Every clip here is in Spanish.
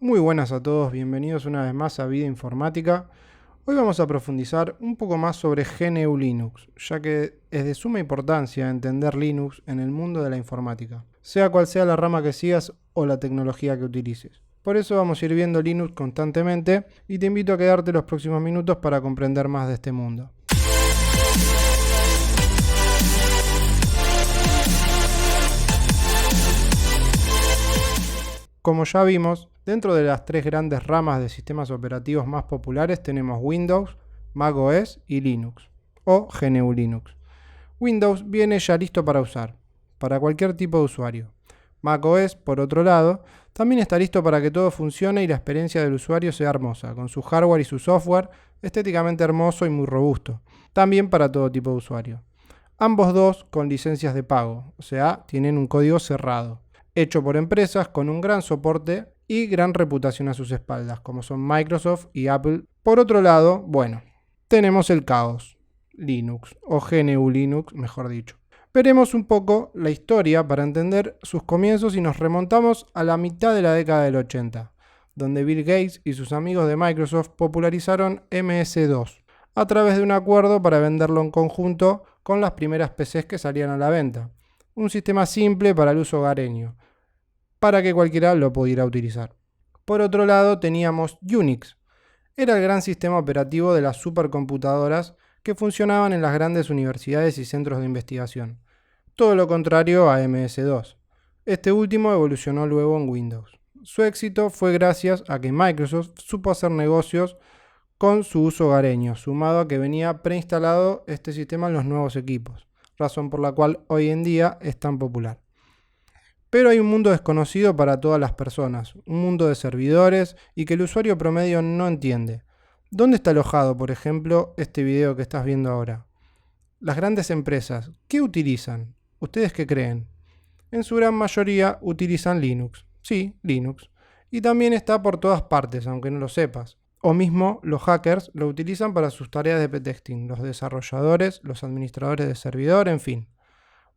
Muy buenas a todos, bienvenidos una vez más a Vida Informática. Hoy vamos a profundizar un poco más sobre GNU Linux, ya que es de suma importancia entender Linux en el mundo de la informática, sea cual sea la rama que sigas o la tecnología que utilices. Por eso vamos a ir viendo Linux constantemente y te invito a quedarte los próximos minutos para comprender más de este mundo. Como ya vimos, dentro de las tres grandes ramas de sistemas operativos más populares tenemos Windows, macOS y Linux, o GNU Linux. Windows viene ya listo para usar, para cualquier tipo de usuario. macOS, por otro lado, también está listo para que todo funcione y la experiencia del usuario sea hermosa, con su hardware y su software estéticamente hermoso y muy robusto, también para todo tipo de usuario. Ambos dos con licencias de pago, o sea, tienen un código cerrado, hecho por empresas con un gran soporte y gran reputación a sus espaldas, como son Microsoft y Apple. Por otro lado, tenemos el caos, Linux, o GNU Linux, mejor dicho. Veremos un poco la historia para entender sus comienzos y nos remontamos a la mitad de la década del 80, donde Bill Gates y sus amigos de Microsoft popularizaron MS-DOS, a través de un acuerdo para venderlo en conjunto con las primeras PCs que salían a la venta. Un sistema simple para el uso hogareño, para que cualquiera lo pudiera utilizar. Por otro lado teníamos Unix. Era el gran sistema operativo de las supercomputadoras que funcionaban en las grandes universidades y centros de investigación. Todo lo contrario a MS-DOS. Este último evolucionó luego en Windows. Su éxito fue gracias a que Microsoft supo hacer negocios con su uso hogareño, sumado a que venía preinstalado este sistema en los nuevos equipos, razón por la cual hoy en día es tan popular. Pero hay un mundo desconocido para todas las personas, un mundo de servidores y que el usuario promedio no entiende. ¿Dónde está alojado, por ejemplo, este video que estás viendo ahora? Las grandes empresas, ¿qué utilizan? ¿Ustedes qué creen? En su gran mayoría utilizan Linux. Sí, Linux. Y también está por todas partes, aunque no lo sepas. O mismo los hackers lo utilizan para sus tareas de pentesting, los desarrolladores, los administradores de servidor, en fin.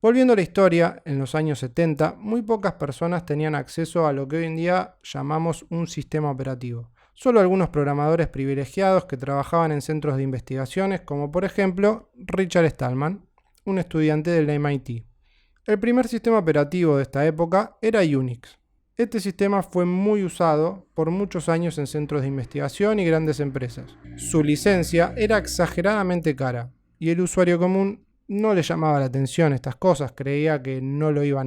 Volviendo a la historia, en los años 70, muy pocas personas tenían acceso a lo que hoy en día llamamos un sistema operativo. Solo algunos programadores privilegiados que trabajaban en centros de investigaciones, como por ejemplo Richard Stallman, un estudiante del MIT. El primer sistema operativo de esta época era Unix. Este sistema fue muy usado por muchos años en centros de investigación y grandes empresas. Su licencia era exageradamente cara y el usuario común no le llamaba la atención estas cosas, creía que no lo iba a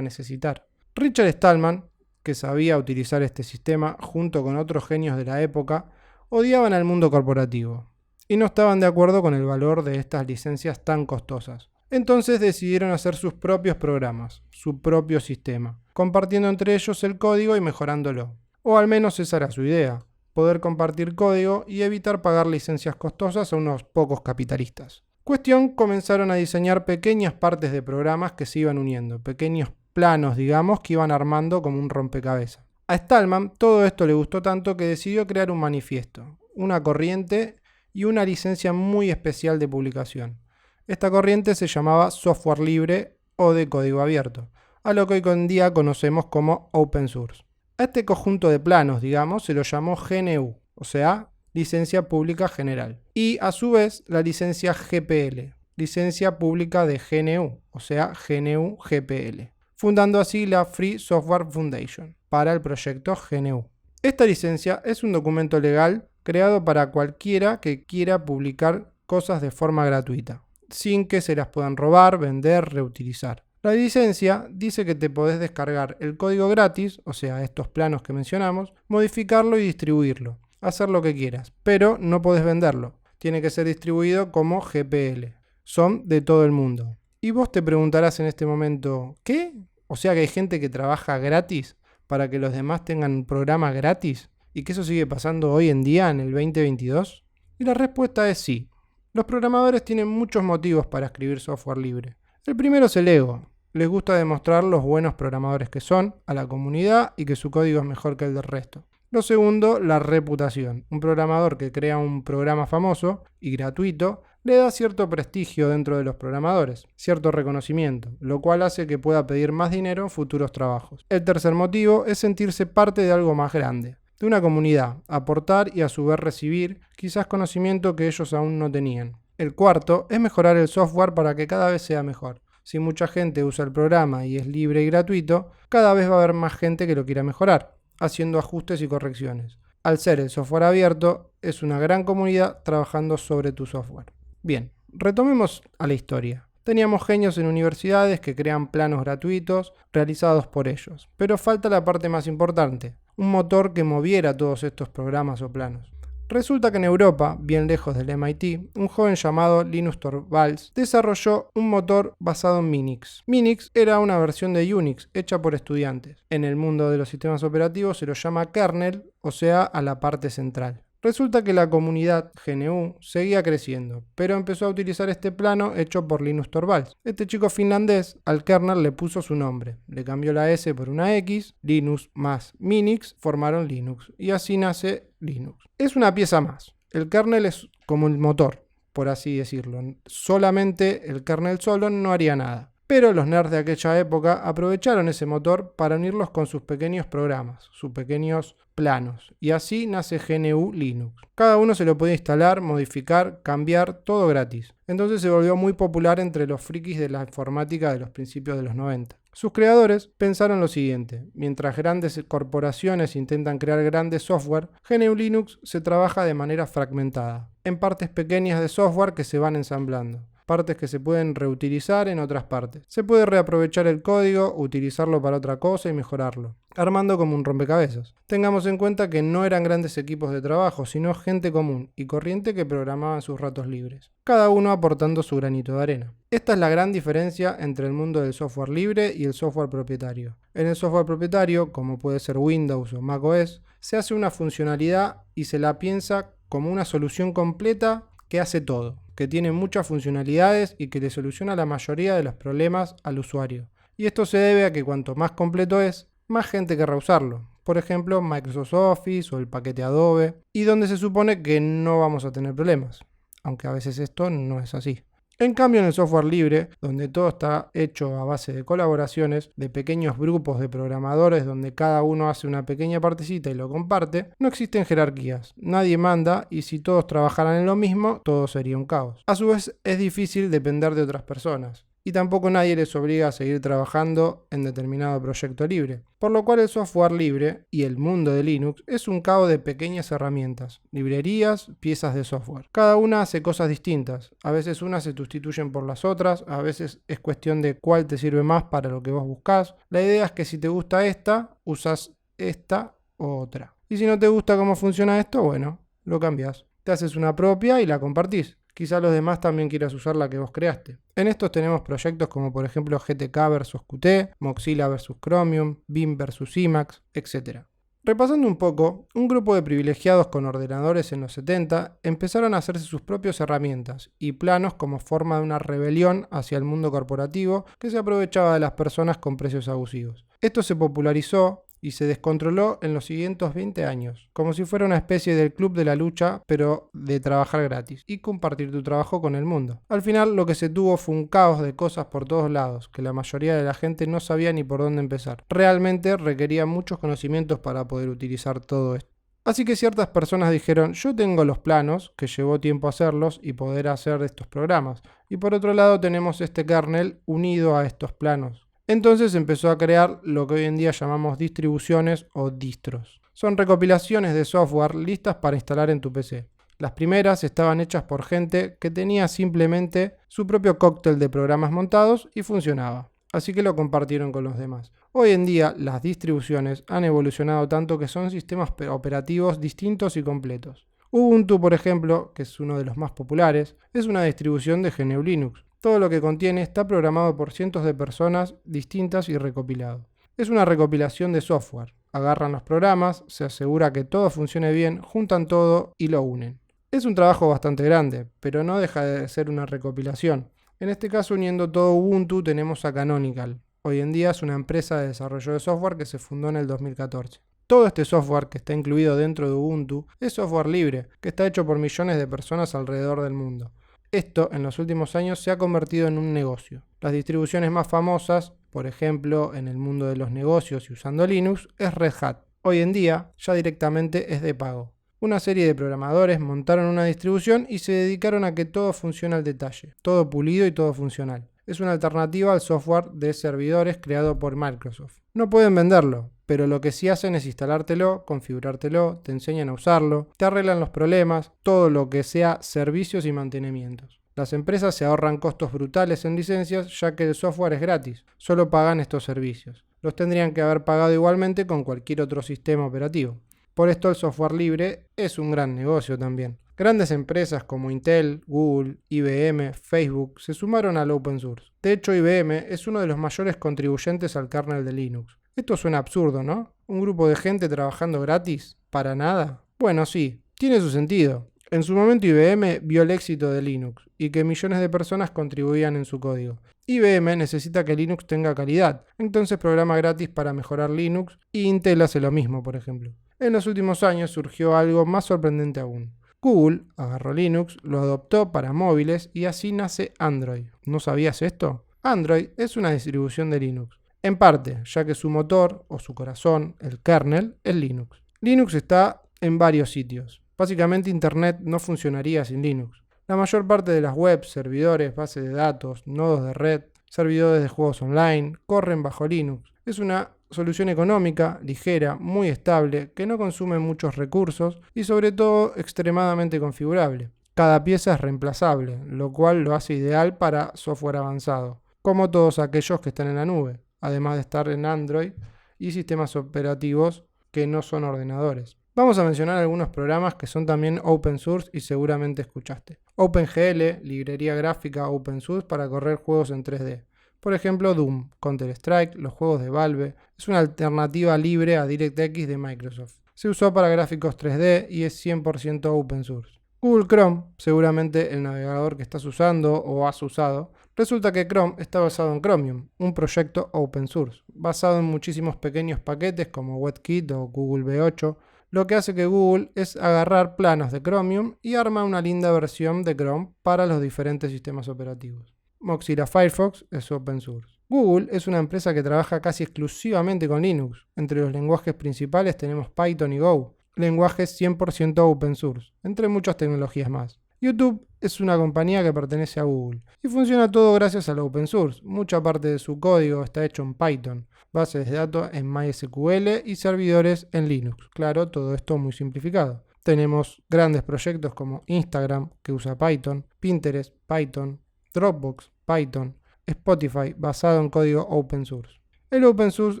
necesitar. Richard Stallman, que sabía utilizar este sistema junto con otros genios de la época, odiaban al mundo corporativo y no estaban de acuerdo con el valor de estas licencias tan costosas. Entonces decidieron hacer sus propios programas, su propio sistema, compartiendo entre ellos el código y mejorándolo. O al menos esa era su idea, poder compartir código y evitar pagar licencias costosas a unos pocos capitalistas. Cuestión, comenzaron a diseñar pequeñas partes de programas que se iban uniendo, pequeños planos, digamos, que iban armando como un rompecabezas. A Stallman todo esto le gustó tanto que decidió crear un manifiesto, una corriente y una licencia muy especial de publicación. Esta corriente se llamaba software libre o de código abierto, a lo que hoy en día conocemos como open source. A este conjunto de planos, digamos, se lo llamó GNU, o sea, licencia pública general, y a su vez la licencia GPL, licencia pública de GNU, o sea, GNU GPL, fundando así la Free Software Foundation para el proyecto GNU. Esta licencia es un documento legal creado para cualquiera que quiera publicar cosas de forma gratuita, sin que se las puedan robar, vender, reutilizar. La licencia dice que te podés descargar el código gratis, o sea, estos planos que mencionamos, modificarlo y distribuirlo, hacer lo que quieras, pero no podés venderlo. Tiene que ser distribuido como GPL. Son de todo el mundo. Y vos te preguntarás en este momento, ¿qué? O sea que hay gente que trabaja gratis para que los demás tengan un programa gratis y que eso sigue pasando hoy en día en el 2022? Y la respuesta es sí. Los programadores tienen muchos motivos para escribir software libre. El primero es el ego. Les gusta demostrar los buenos programadores que son a la comunidad y que su código es mejor que el del resto. Lo segundo, la reputación. Un programador que crea un programa famoso y gratuito le da cierto prestigio dentro de los programadores, cierto reconocimiento, lo cual hace que pueda pedir más dinero en futuros trabajos. El tercer motivo es sentirse parte de algo más grande, de una comunidad, aportar y a su vez recibir quizás conocimiento que ellos aún no tenían. El cuarto es mejorar el software para que cada vez sea mejor. Si mucha gente usa el programa y es libre y gratuito, cada vez va a haber más gente que lo quiera mejorar, haciendo ajustes y correcciones. Al ser el software abierto, es una gran comunidad trabajando sobre tu software. Bien, retomemos a la historia. Teníamos genios en universidades que crean planos gratuitos realizados por ellos, pero falta la parte más importante, un motor que moviera todos estos programas o planos. Resulta que en Europa, bien lejos del MIT, un joven llamado Linus Torvalds desarrolló un motor basado en Minix. Minix era una versión de Unix hecha por estudiantes. En el mundo de los sistemas operativos se lo llama kernel, o sea, a la parte central. Resulta que la comunidad GNU seguía creciendo, pero empezó a utilizar este plano hecho por Linus Torvalds. Este chico finlandés al kernel le puso su nombre, le cambió la S por una X, Linus más Minix formaron Linux, y así nace Linux. Es una pieza más. El kernel es como el motor, por así decirlo. Solamente el kernel solo no haría nada. Pero los nerds de aquella época aprovecharon ese motor para unirlos con sus pequeños programas, sus pequeños planos, y así nace GNU Linux. Cada uno se lo podía instalar, modificar, cambiar, todo gratis. Entonces se volvió muy popular entre los frikis de la informática de los principios de los 90. Sus creadores pensaron lo siguiente: mientras grandes corporaciones intentan crear grandes software, GNU Linux se trabaja de manera fragmentada, en partes pequeñas de software que se van ensamblando. Partes que se pueden reutilizar en otras partes. Se puede reaprovechar el código, utilizarlo para otra cosa y mejorarlo, armando como un rompecabezas. Tengamos en cuenta que no eran grandes equipos de trabajo, sino gente común y corriente que programaba en sus ratos libres, cada uno aportando su granito de arena. Esta es la gran diferencia entre el mundo del software libre y el software propietario. En el software propietario, como puede ser Windows o macOS, se hace una funcionalidad y se la piensa como una solución completa que hace todo, que tiene muchas funcionalidades y que le soluciona la mayoría de los problemas al usuario. Y esto se debe a que cuanto más completo es, más gente querrá usarlo. Por ejemplo, Microsoft Office o el paquete Adobe, y donde se supone que no vamos a tener problemas, aunque a veces esto no es así. En cambio, en el software libre, donde todo está hecho a base de colaboraciones, de pequeños grupos de programadores donde cada uno hace una pequeña partecita y lo comparte, no existen jerarquías, nadie manda y si todos trabajaran en lo mismo, todo sería un caos. A su vez, es difícil depender de otras personas. Y tampoco nadie les obliga a seguir trabajando en determinado proyecto libre, por lo cual el software libre y el mundo de Linux es un caos de pequeñas herramientas, librerías, piezas de software. Cada una hace cosas distintas, a veces unas se sustituyen por las otras, a veces es cuestión de cuál te sirve más para lo que vos buscás. La idea es que si te gusta esta, usas esta u otra. Y si no te gusta cómo funciona esto, bueno, lo cambias. Te haces una propia y la compartís. Quizá los demás también quieras usar la que vos creaste. En estos tenemos proyectos como por ejemplo GTK vs Qt, Mozilla vs Chromium, Vim vs Emacs, etc. Repasando un poco, un grupo de privilegiados con ordenadores en los 70 empezaron a hacerse sus propias herramientas y planos como forma de una rebelión hacia el mundo corporativo que se aprovechaba de las personas con precios abusivos. Esto se popularizó y se descontroló en los siguientes 20 años, como si fuera una especie del club de la lucha, pero de trabajar gratis y compartir tu trabajo con el mundo. Al final lo que se tuvo fue un caos de cosas por todos lados, que la mayoría de la gente no sabía ni por dónde empezar. Realmente requería muchos conocimientos para poder utilizar todo esto. Así que ciertas personas dijeron, yo tengo los planos, que llevó tiempo hacerlos y poder hacer estos programas, y por otro lado tenemos este kernel unido a estos planos. Entonces empezó a crear lo que hoy en día llamamos distribuciones o distros. Son recopilaciones de software listas para instalar en tu PC. Las primeras estaban hechas por gente que tenía simplemente su propio cóctel de programas montados y funcionaba. Así que lo compartieron con los demás. Hoy en día las distribuciones han evolucionado tanto que son sistemas operativos distintos y completos. Ubuntu, por ejemplo, que es uno de los más populares, es una distribución de GNU Linux. Todo lo que contiene está programado por cientos de personas distintas y recopilado. Es una recopilación de software. Agarran los programas, se asegura que todo funcione bien, juntan todo y lo unen. Es un trabajo bastante grande, pero no deja de ser una recopilación. En este caso, uniendo todo Ubuntu, tenemos a Canonical. Hoy en día es una empresa de desarrollo de software que se fundó en el 2014. Todo este software que está incluido dentro de Ubuntu es software libre, que está hecho por millones de personas alrededor del mundo. Esto en los últimos años se ha convertido en un negocio. Las distribuciones más famosas, por ejemplo en el mundo de los negocios y usando Linux, es Red Hat. Hoy en día ya directamente es de pago. Una serie de programadores montaron una distribución y se dedicaron a que todo funcione al detalle, todo pulido y todo funcional. Es una alternativa al software de servidores creado por Microsoft. No pueden venderlo, pero lo que sí hacen es instalártelo, configurártelo, te enseñan a usarlo, te arreglan los problemas, todo lo que sea servicios y mantenimientos. Las empresas se ahorran costos brutales en licencias ya que el software es gratis, solo pagan estos servicios. Los tendrían que haber pagado igualmente con cualquier otro sistema operativo. Por esto el software libre es un gran negocio también. Grandes empresas como Intel, Google, IBM, Facebook se sumaron al open source. De hecho, IBM es uno de los mayores contribuyentes al kernel de Linux. Esto suena absurdo, ¿no? ¿Un grupo de gente trabajando gratis? ¿Para nada? Bueno, sí, tiene su sentido. En su momento IBM vio el éxito de Linux y que millones de personas contribuían en su código. IBM necesita que Linux tenga calidad, entonces programa gratis para mejorar Linux y Intel hace lo mismo, por ejemplo. En los últimos años surgió algo más sorprendente aún. Google agarró Linux, lo adoptó para móviles y así nace Android. ¿No sabías esto? Android es una distribución de Linux. En parte, ya que su motor o su corazón, el kernel, es Linux. Linux está en varios sitios. Básicamente Internet no funcionaría sin Linux. La mayor parte de las webs, servidores, bases de datos, nodos de red, servidores de juegos online, corren bajo Linux. Es una solución económica, ligera, muy estable, que no consume muchos recursos y sobre todo extremadamente configurable. Cada pieza es reemplazable, lo cual lo hace ideal para software avanzado, como todos aquellos que están en la nube, además de estar en Android y sistemas operativos que no son ordenadores. Vamos a mencionar algunos programas que son también open source y seguramente escuchaste. OpenGL, librería gráfica open source para correr juegos en 3D. Por ejemplo, Doom, Counter-Strike, los juegos de Valve, es una alternativa libre a DirectX de Microsoft. Se usó para gráficos 3D y es 100% open source. Google Chrome, seguramente el navegador que estás usando o has usado, resulta que Chrome está basado en Chromium, un proyecto open source, basado en muchísimos pequeños paquetes como WebKit o Google V8. Lo que hace que Google es agarrar planos de Chromium y arma una linda versión de Chrome para los diferentes sistemas operativos. Mozilla Firefox es open source. Google es una empresa que trabaja casi exclusivamente con Linux. Entre los lenguajes principales tenemos Python y Go, lenguajes 100% open source, entre muchas tecnologías más. YouTube es una compañía que pertenece a Google y funciona todo gracias al open source. Mucha parte de su código está hecho en Python, bases de datos en MySQL y servidores en Linux. Claro, todo esto muy simplificado. Tenemos grandes proyectos como Instagram, que usa Python, Pinterest, Python, Dropbox, Python, Spotify, basado en código open source. El open source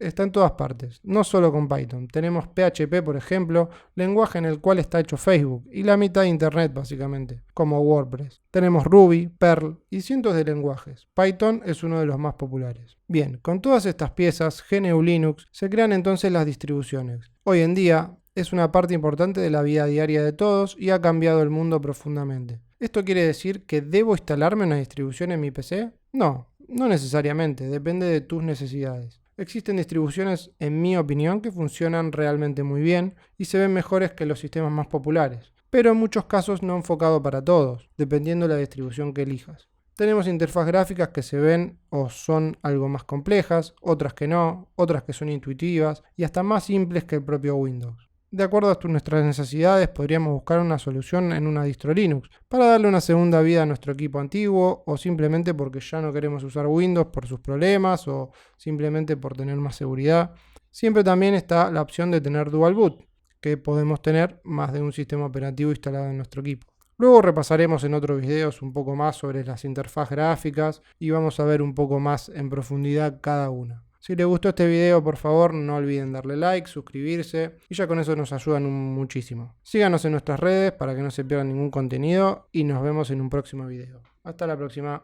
está en todas partes, no solo con Python. Tenemos PHP, por ejemplo, lenguaje en el cual está hecho Facebook y la mitad de Internet básicamente, como WordPress. Tenemos Ruby, Perl y cientos de lenguajes. Python es uno de los más populares. Bien, con todas estas piezas, GNU Linux, se crean entonces las distribuciones. Hoy en día es una parte importante de la vida diaria de todos y ha cambiado el mundo profundamente. ¿Esto quiere decir que debo instalarme una distribución en mi PC? No necesariamente, depende de tus necesidades. Existen distribuciones, en mi opinión, que funcionan realmente muy bien y se ven mejores que los sistemas más populares, pero en muchos casos no enfocado para todos, dependiendo de la distribución que elijas. Tenemos interfaz gráficas que se ven o son algo más complejas, otras que no, otras que son intuitivas y hasta más simples que el propio Windows. De acuerdo a nuestras necesidades, podríamos buscar una solución en una distro Linux para darle una segunda vida a nuestro equipo antiguo o simplemente porque ya no queremos usar Windows por sus problemas o simplemente por tener más seguridad. Siempre también está la opción de tener Dual Boot, que podemos tener más de un sistema operativo instalado en nuestro equipo. Luego repasaremos en otros videos un poco más sobre las interfaces gráficas y vamos a ver un poco más en profundidad cada una. Si les gustó este video, por favor no olviden darle like, suscribirse y ya con eso nos ayudan muchísimo. Síganos en nuestras redes para que no se pierdan ningún contenido y nos vemos en un próximo video. Hasta la próxima.